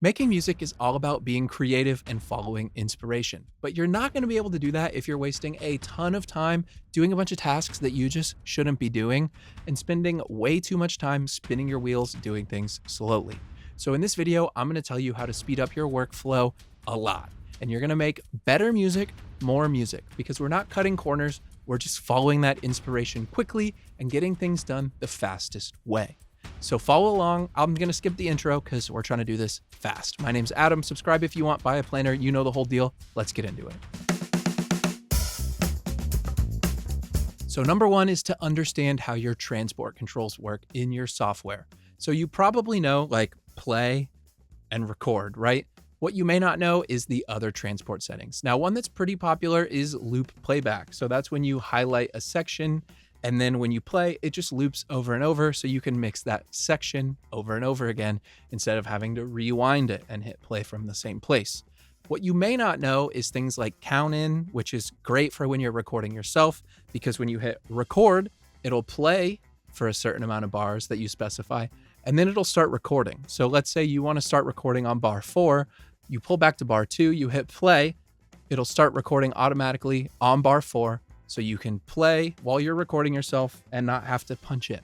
Making music is all about being creative and following inspiration, but you're not going to be able to do that if you're wasting a ton of time doing a bunch of tasks that you just shouldn't be doing and spending way too much time spinning your wheels doing things slowly. So in this video, I'm going to tell you how to speed up your workflow a lot, and you're going to make better music, more music, because we're not cutting corners. We're just following that inspiration quickly and getting things done the fastest way. So follow along. I'm going to skip the intro because we're trying to do this fast. My name's Adam. Subscribe if you want. Buy a planner. You know the whole deal. Let's get into it. So number one is to understand how your transport controls work in your software. So you probably know like play and record, right? What you may not know is the other transport settings. Now, one that's pretty popular is loop playback. So that's when you highlight a section, and then when you play, it just loops over and over, so you can mix that section over and over again instead of having to rewind it and hit play from the same place. What you may not know is things like count in, which is great for when you're recording yourself, because when you hit record, it'll play for a certain amount of bars that you specify, and then it'll start recording. So let's say you want to start recording on bar 4, you pull back to bar 2, you hit play, it'll start recording automatically on bar 4, so you can play while you're recording yourself and not have to punch in.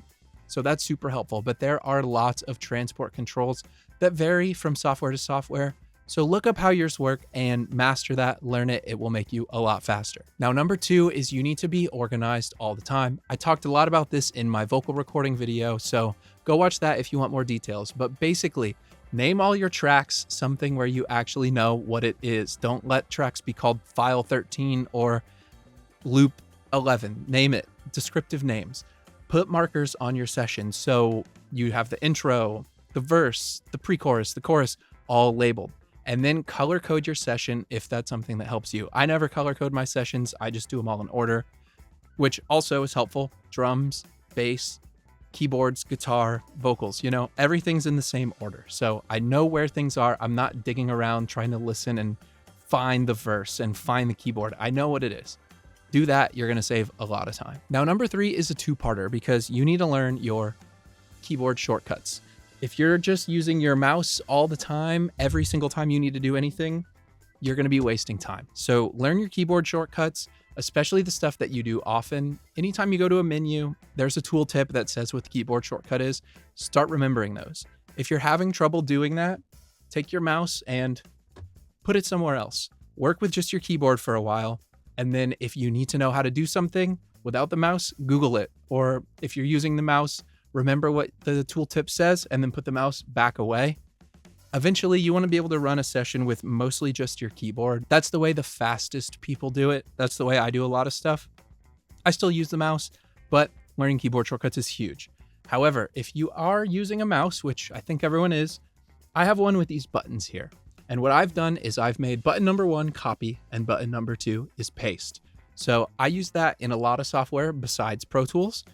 So that's super helpful, but there are lots of transport controls that vary from software to software. So look up how yours work and master that, learn it. It will make you a lot faster. Now, number 2 is you need to be organized all the time. I talked a lot about this in my vocal recording video, so go watch that if you want more details. But basically, name all your tracks something where you actually know what it is. Don't let tracks be called file 13 or loop 11. Name it. Descriptive names. Put markers on your session so you have the intro, the verse, the pre-chorus, the chorus, all labeled. And then color code your session if that's something that helps you. I never color code my sessions. I just do them all in order, which also is helpful. Drums, bass, keyboards, guitar, vocals, everything's in the same order. So I know where things are. I'm not digging around trying to listen and find the verse and find the keyboard. I know what it is. Do that. You're going to save a lot of time. Now, number 3 is a two-parter because you need to learn your keyboard shortcuts. If you're just using your mouse all the time, every single time you need to do anything, you're going to be wasting time. So learn your keyboard shortcuts, especially the stuff that you do often. Anytime you go to a menu, there's a tooltip that says what the keyboard shortcut is. Start remembering those. If you're having trouble doing that, take your mouse and put it somewhere else. Work with just your keyboard for a while. And then if you need to know how to do something without the mouse, Google it. Or if you're using the mouse, remember what the tooltip says and then put the mouse back away. Eventually, you want to be able to run a session with mostly just your keyboard. That's the way the fastest people do it. That's the way I do a lot of stuff. I still use the mouse, but learning keyboard shortcuts is huge. However, if you are using a mouse, which I think everyone is, I have one with these buttons here. And what I've done is I've made button number 1 copy and button number 2 is paste. So I use that in a lot of software besides Pro Tools.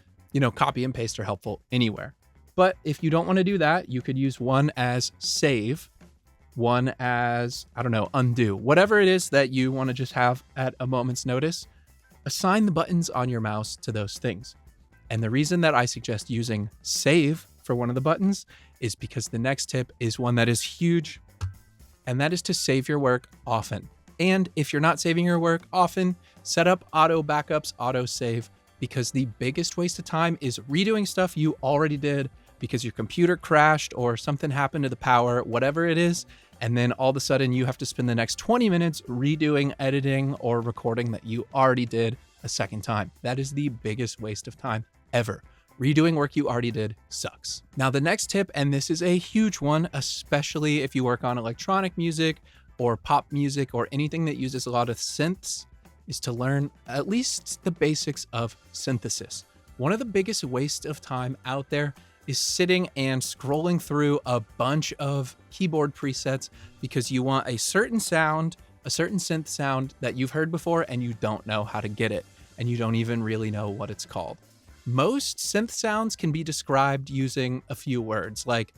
Copy and paste are helpful anywhere. But if you don't want to do that, you could use one as save, one as, undo. Whatever it is that you want to just have at a moment's notice, assign the buttons on your mouse to those things. And the reason that I suggest using save for one of the buttons is because the next tip is one that is huge, and that is to save your work often. And if you're not saving your work often, set up auto backups, auto save, because the biggest waste of time is redoing stuff you already did because your computer crashed or something happened to the power, whatever it is. And then all of a sudden you have to spend the next 20 minutes redoing editing or recording that you already did a second time. That is the biggest waste of time ever. Redoing work you already did sucks. Now, the next tip, and this is a huge one, especially if you work on electronic music or pop music or anything that uses a lot of synths, is to learn at least the basics of synthesis. One of the biggest wastes of time out there is sitting and scrolling through a bunch of keyboard presets because you want a certain sound, a certain synth sound that you've heard before and you don't know how to get it, and you don't even really know what it's called. Most synth sounds can be described using a few words, like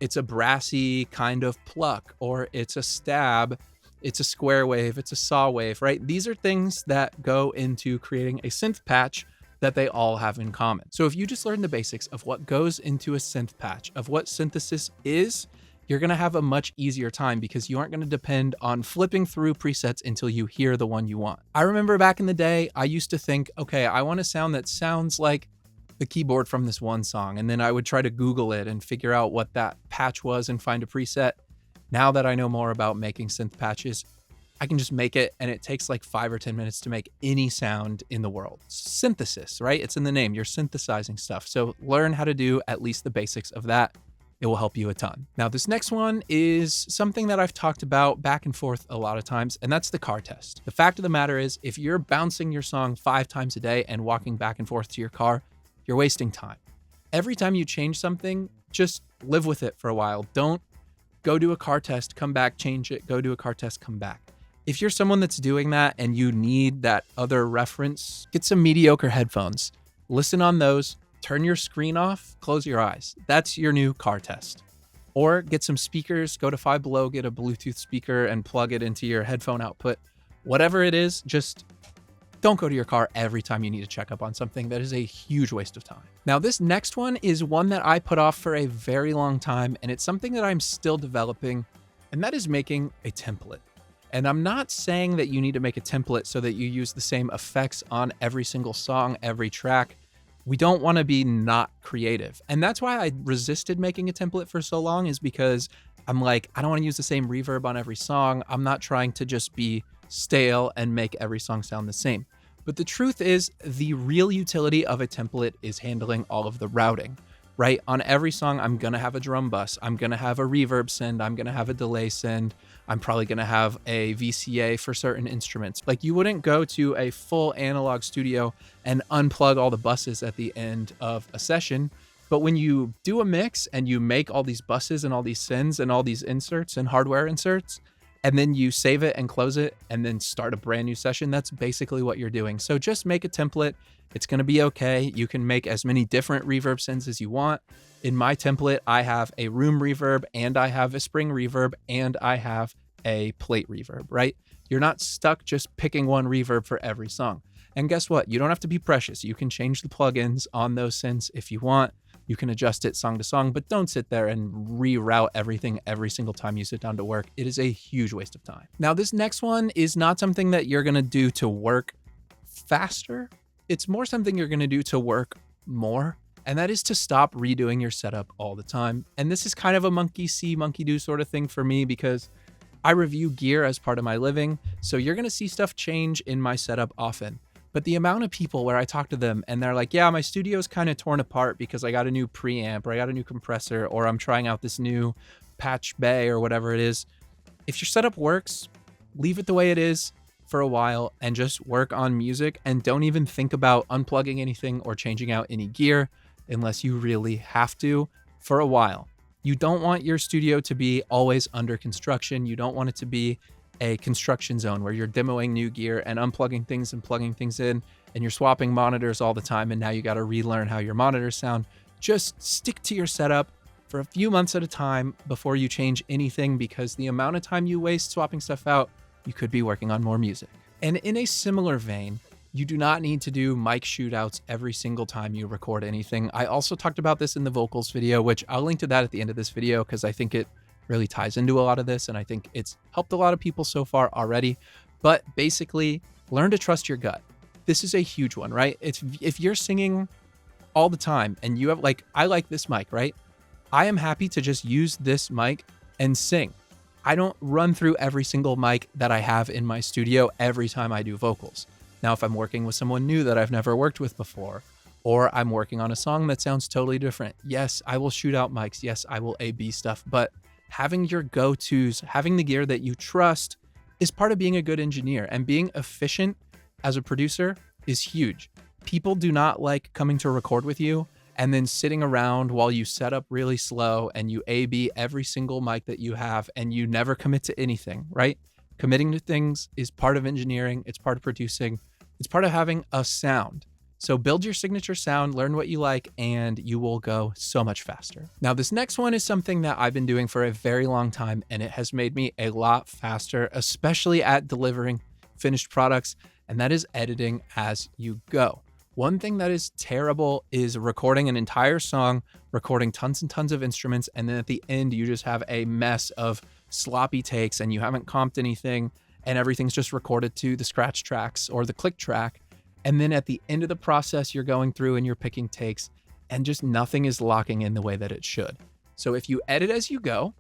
it's a brassy kind of pluck, or it's a stab, it's a square wave, it's a saw wave, right? These are things that go into creating a synth patch that they all have in common. So if you just learn the basics of what goes into a synth patch, of what synthesis is, you're going to have a much easier time because you aren't going to depend on flipping through presets until you hear the one you want. I remember back in the day, I used to think, okay, I want a sound that sounds like the keyboard from this one song. And then I would try to Google it and figure out what that patch was and find a preset. Now that I know more about making synth patches, I can just make it, and it takes like 5 or 10 minutes to make any sound in the world. Synthesis, right? It's in the name. You're synthesizing stuff. So learn how to do at least the basics of that. It will help you a ton. Now, this next one is something that I've talked about back and forth a lot of times, and that's the car test. The fact of the matter is, if you're bouncing your song 5 times a day and walking back and forth to your car, you're wasting time. Every time you change something, just live with it for a while. Don't go do a car test, come back, change it, go do a car test, come back. If you're someone that's doing that and you need that other reference, get some mediocre headphones. Listen on those, turn your screen off, close your eyes. That's your new car test. Or get some speakers, go to Five Below, get a Bluetooth speaker and plug it into your headphone output. Whatever it is, just don't go to your car every time you need to check up on something. That is a huge waste of time. Now, this next one is one that I put off for a very long time, and it's something that I'm still developing, and that is making a template. And I'm not saying that you need to make a template so that you use the same effects on every single song, every track. We don't want to be not creative. And that's why I resisted making a template for so long, is because I'm like, I don't want to use the same reverb on every song. I'm not trying to just be stale and make every song sound the same. But the truth is, the real utility of a template is handling all of the routing, right? On every song, I'm going to have a drum bus. I'm going to have a reverb send. I'm going to have a delay send. I'm probably going to have a VCA for certain instruments. Like, you wouldn't go to a full analog studio and unplug all the buses at the end of a session. But when you do a mix and you make all these buses and all these sends and all these inserts and hardware inserts, and then you save it and close it and then start a brand new session, that's basically what you're doing. So just make a template. It's going to be okay. You can make as many different reverb sends as you want. In my template, I have a room reverb, and I have a spring reverb, and I have a plate reverb, right? You're not stuck just picking one reverb for every song. And guess what? You don't have to be precious. You can change the plugins on those synths if you want. You can adjust it song to song, but don't sit there and reroute everything every single time you sit down to work. It is a huge waste of time. Now, this next one is not something that you're going to do to work faster. It's more something you're going to do to work more. And that is to stop redoing your setup all the time. And this is kind of a monkey see, monkey do sort of thing for me, because I review gear as part of my living. So you're going to see stuff change in my setup often. But the amount of people where I talk to them and they're like, yeah, my studio's kind of torn apart because I got a new preamp, or I got a new compressor, or I'm trying out this new patch bay or whatever it is. If your setup works, leave it the way it is for a while and just work on music, and don't even think about unplugging anything or changing out any gear unless you really have to for a while. You don't want your studio to be always under construction. You don't want it to be a construction zone where you're demoing new gear and unplugging things and plugging things in, and you're swapping monitors all the time, and now you got to relearn how your monitors sound. Just stick to your setup for a few months at a time before you change anything, because the amount of time you waste swapping stuff out, you could be working on more music. And in a similar vein, you do not need to do mic shootouts every single time you record anything. I also talked about this in the vocals video, which I'll link to that at the end of this video, because I think it really ties into a lot of this, and I think it's helped a lot of people so far already. But basically, learn to trust your gut. This is a huge one, right? If you're singing all the time and you have, like, I like this mic, right? I am happy to just use this mic and sing. I don't run through every single mic that I have in my studio every time I do vocals. Now, if I'm working with someone new that I've never worked with before, or I'm working on a song that sounds totally different, yes, I will shoot out mics. Yes, I will A/B stuff, but having your go-tos, having the gear that you trust is part of being a good engineer, and being efficient as a producer is huge. People do not like coming to record with you and then sitting around while you set up really slow and you A/B every single mic that you have and you never commit to anything, right? Committing to things is part of engineering. It's part of producing. It's part of having a sound. So build your signature sound, learn what you like, and you will go so much faster. Now, this next one is something that I've been doing for a very long time, and it has made me a lot faster, especially at delivering finished products, and that is editing as you go. One thing that is terrible is recording an entire song recording tons and tons of instruments, and then at the end you just have a mess of sloppy takes and you haven't comped anything and everything's just recorded to the scratch tracks or the click track. And then at the end of the process, you're going through and you're picking takes and just nothing is locking in the way that it should. So if you edit as you go,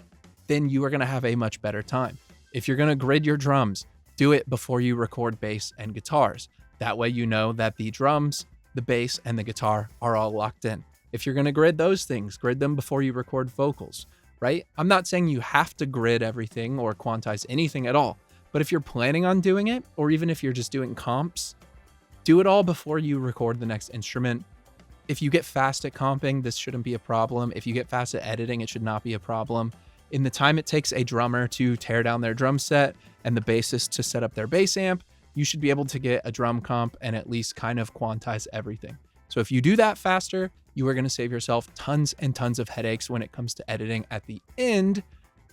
then you are going to have a much better time. If you're going to grid your drums, do it before you record bass and guitars. That way you know that the drums, the bass, and the guitar are all locked in. If you're going to grid those things, grid them before you record vocals, right? I'm not saying you have to grid everything or quantize anything at all, but if you're planning on doing it, or even if you're just doing comps, do it all before you record the next instrument. If you get fast at comping, this shouldn't be a problem. If you get fast at editing, it should not be a problem. In the time it takes a drummer to tear down their drum set and the bassist to set up their bass amp, you should be able to get a drum comp and at least kind of quantize everything. So if you do that faster, you are going to save yourself tons and tons of headaches when it comes to editing at the end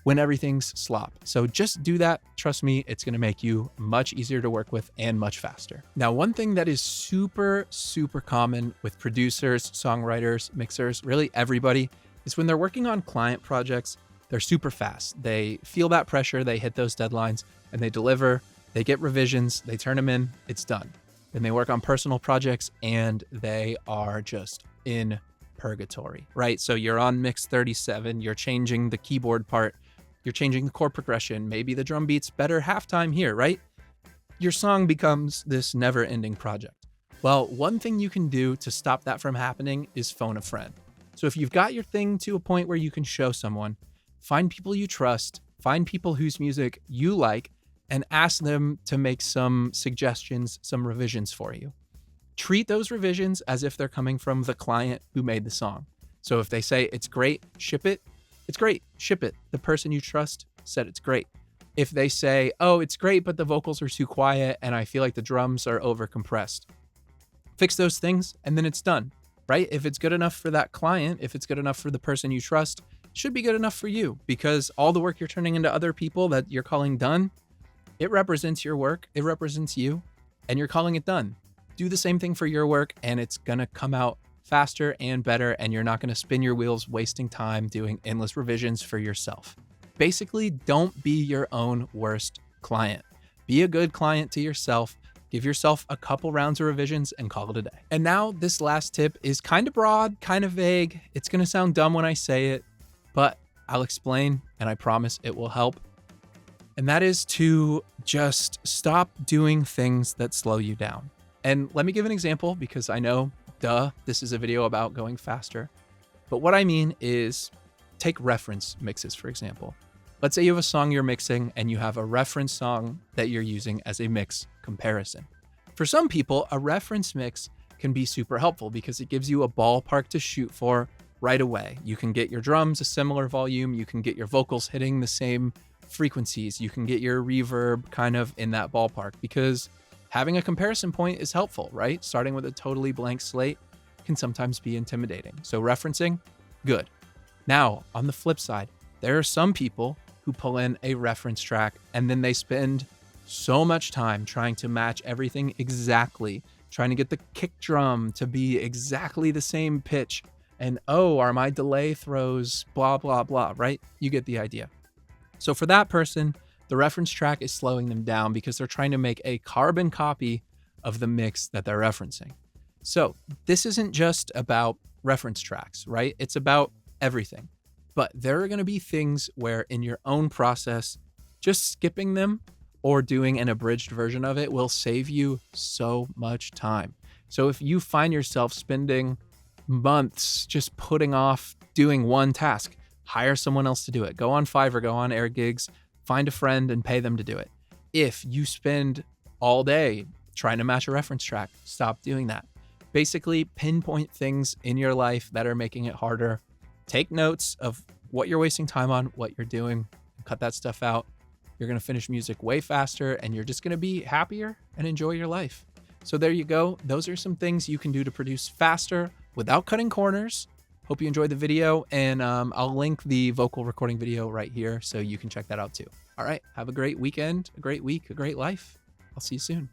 when everything's slop. So just do that. Trust me, it's going to make you much easier to work with and much faster. Now, one thing that is super, super common with producers, songwriters, mixers, really everybody, is when they're working on client projects, they're super fast. They feel that pressure, they hit those deadlines, and they deliver, they get revisions, they turn them in, it's done. Then they work on personal projects and they are just in purgatory, right? So you're on mix 37, you're changing the keyboard part, you're changing the chord progression, maybe the drum beat's better halftime here, right? Your song becomes this never-ending project. Well, one thing you can do to stop that from happening is phone a friend. So if you've got your thing to a point where you can show someone, find people you trust, find people whose music you like, and ask them to make some suggestions, some revisions for you. Treat those revisions as if they're coming from the client who made the song. So if they say it's great, ship it. It's great, ship it. The person you trust said it's great. If they say, oh, it's great, but the vocals are too quiet and I feel like the drums are over compressed, fix those things and then it's done, right? If it's good enough for that client, if it's good enough for the person you trust, it should be good enough for you, because all the work you're turning into other people that you're calling done, it represents your work, it represents you, and you're calling it done. Do the same thing for your work and it's gonna come out faster and better, and you're not gonna spin your wheels wasting time doing endless revisions for yourself. Basically, don't be your own worst client. Be a good client to yourself. Give yourself a couple rounds of revisions and call it a day. And now this last tip is kind of broad, kind of vague. It's gonna sound dumb when I say it, but I'll explain and I promise it will help. And that is to just stop doing things that slow you down. And let me give an example, because I know, this is a video about going faster. But what I mean is, take reference mixes, for example. Let's say you have a song you're mixing and you have a reference song that you're using as a mix comparison. For some people, a reference mix can be super helpful because it gives you a ballpark to shoot for right away. You can get your drums a similar volume, you can get your vocals hitting the same frequencies, you can get your reverb kind of in that ballpark, because having a comparison point is helpful, right? Starting with a totally blank slate can sometimes be intimidating. So referencing, good. Now, on the flip side, there are some people who pull in a reference track and then they spend so much time trying to match everything exactly, trying to get the kick drum to be exactly the same pitch. And oh, are my delay throws blah, blah, blah, right? You get the idea. So for that person, the reference track is slowing them down because they're trying to make a carbon copy of the mix that they're referencing. So this isn't just about reference tracks, right? It's about everything. But there are going to be things where in your own process, just skipping them or doing an abridged version of it will save you so much time. So if you find yourself spending months just putting off doing one task, hire someone else to do it. Go on Fiverr, go on AirGigs, find a friend and pay them to do it. If you spend all day trying to match a reference track, stop doing that. Basically, pinpoint things in your life that are making it harder. Take notes of what you're wasting time on, what you're doing, cut that stuff out. You're going to finish music way faster and you're just going to be happier and enjoy your life. So there you go. Those are some things you can do to produce faster without cutting corners. Hope you enjoyed the video, and I'll link the vocal recording video right here so you can check that out too. All right, have a great weekend, a great week, a great life. I'll see you soon.